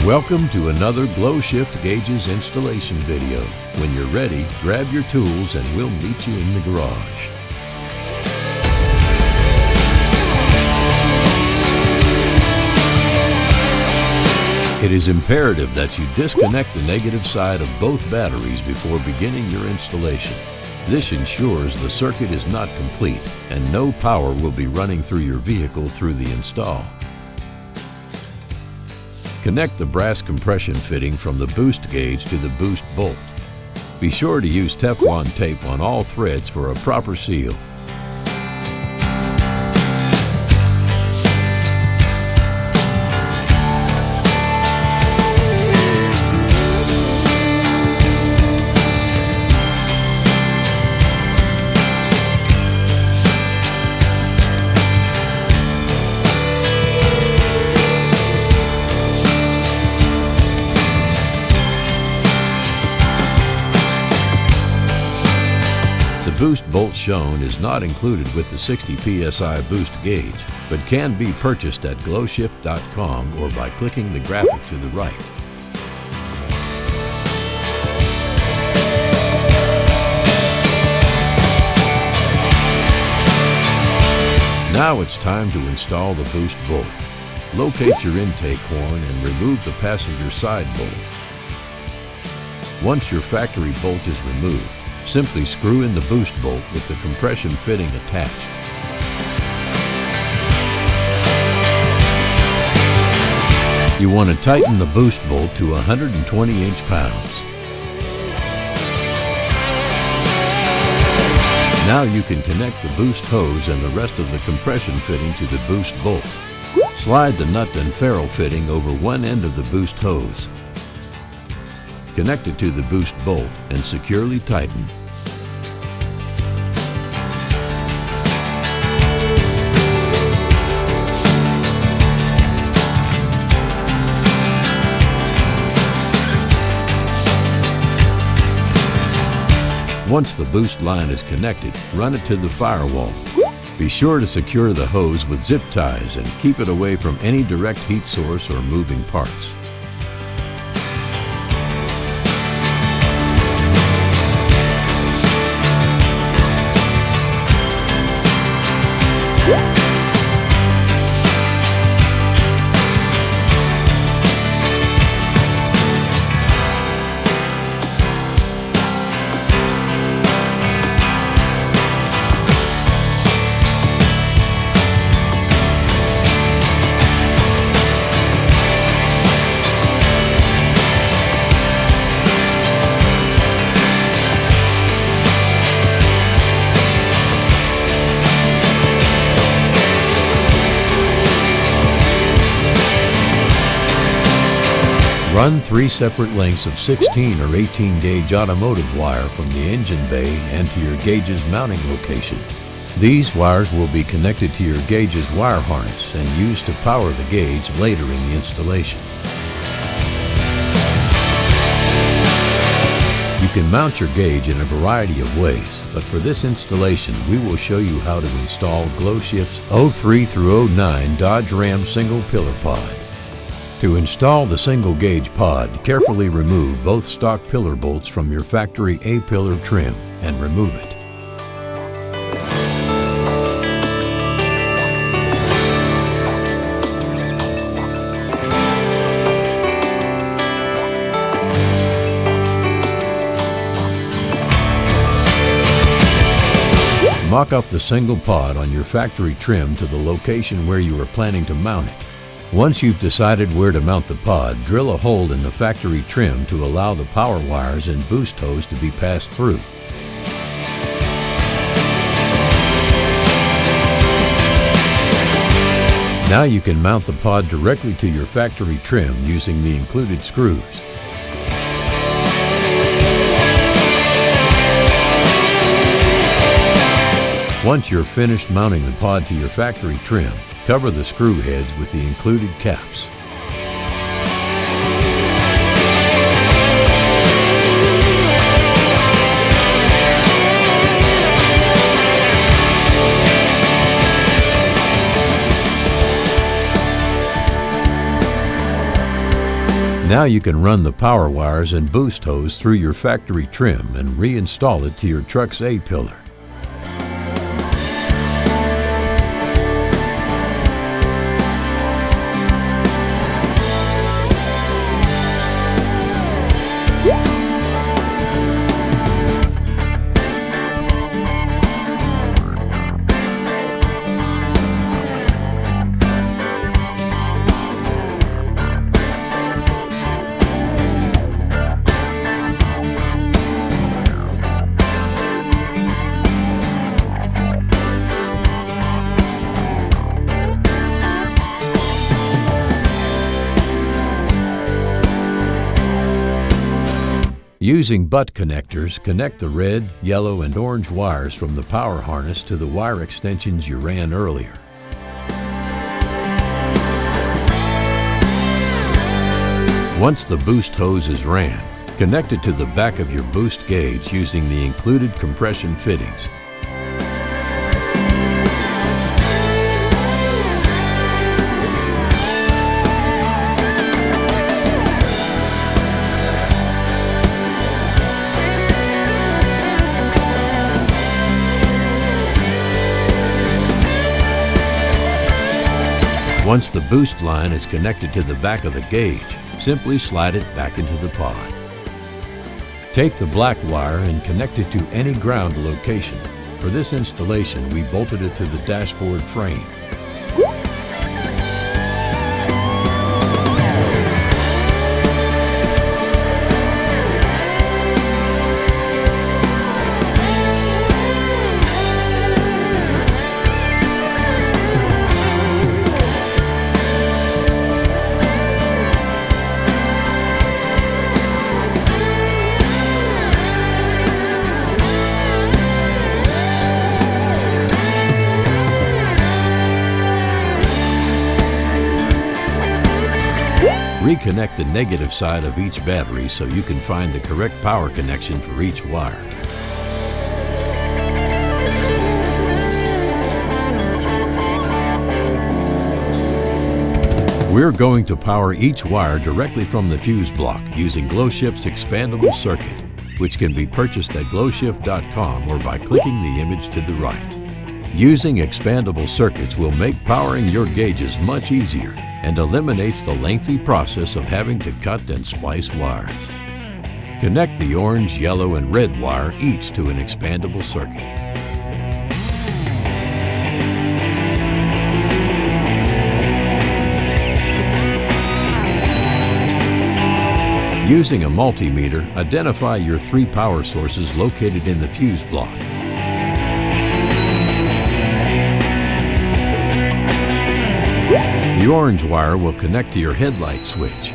Welcome to another GlowShift Gauges installation video. When you're ready, grab your tools and we'll meet you in the garage. It is imperative that you disconnect the negative side of both batteries before beginning your installation. This ensures the circuit is not complete and no power will be running through your vehicle through the install. Connect the brass compression fitting from the boost gauge to the boost bolt. Be sure to use Teflon tape on all threads for a proper seal. The boost bolt shown is not included with the 60 psi boost gauge, but can be purchased at glowshift.com or by clicking the graphic to the right. Now it's time to install the boost bolt. Locate your intake horn and remove the passenger side bolt. Once your factory bolt is removed, simply screw in the boost bolt with the compression fitting attached. You want to tighten the boost bolt to 120 inch-pounds. Now you can connect the boost hose and the rest of the compression fitting to the boost bolt. Slide the nut and ferrule fitting over one end of the boost hose. Connect it to the boost bolt and securely tighten. Once the boost line is connected, run it to the firewall. Be sure to secure the hose with zip ties and keep it away from any direct heat source or moving parts. Run 3 separate lengths of 16 or 18 gauge automotive wire from the engine bay and to your gauge's mounting location. These wires will be connected to your gauge's wire harness and used to power the gauge later in the installation. You can mount your gauge in a variety of ways, but for this installation we will show you how to install GlowShift's 03 through 09 Dodge Ram single pillar pod. To install the single gauge pod, carefully remove both stock pillar bolts from your factory A-pillar trim and remove it. Mock up the single pod on your factory trim to the location where you are planning to mount it. Once you've decided where to mount the pod, drill a hole in the factory trim to allow the power wires and boost hose to be passed through. Now you can mount the pod directly to your factory trim using the included screws. Once you're finished mounting the pod to your factory trim, cover the screw heads with the included caps. Now you can run the power wires and boost hose through your factory trim and reinstall it to your truck's A-pillar. Using butt connectors, connect the red, yellow, and orange wires from the power harness to the wire extensions you ran earlier. Once the boost hose is ran, connect it to the back of your boost gauge using the included compression fittings. Once the boost line is connected to the back of the gauge, simply slide it back into the pod. Take the black wire and connect it to any ground location. For this installation, we bolted it to the dashboard frame. Reconnect the negative side of each battery so you can find the correct power connection for each wire. We're going to power each wire directly from the fuse block using GlowShift's expandable circuit, which can be purchased at glowshift.com or by clicking the image to the right. Using expandable circuits will make powering your gauges much easier and eliminates the lengthy process of having to cut and splice wires. Connect the orange, yellow, and red wire each to an expandable circuit. Using a multimeter, identify your 3 power sources located in the fuse block. The orange wire will connect to your headlight switch.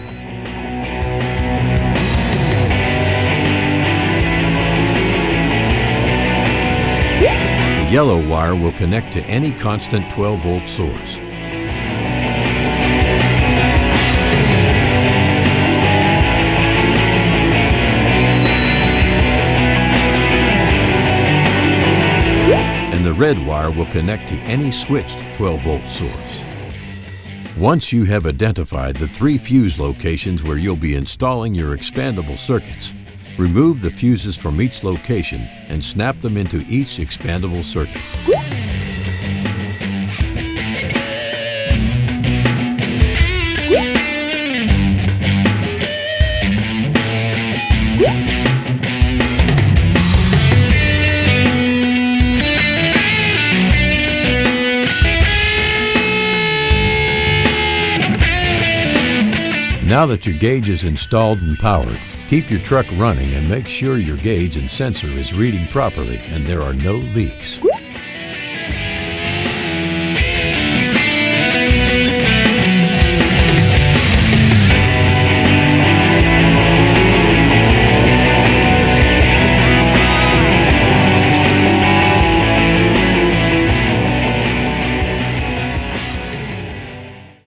The yellow wire will connect to any constant 12-volt source. And the red wire will connect to any switched 12-volt source. Once you have identified the 3 fuse locations where you'll be installing your expandable circuits, remove the fuses from each location and snap them into each expandable circuit. Now that your gauge is installed and powered, keep your truck running and make sure your gauge and sensor is reading properly and there are no leaks.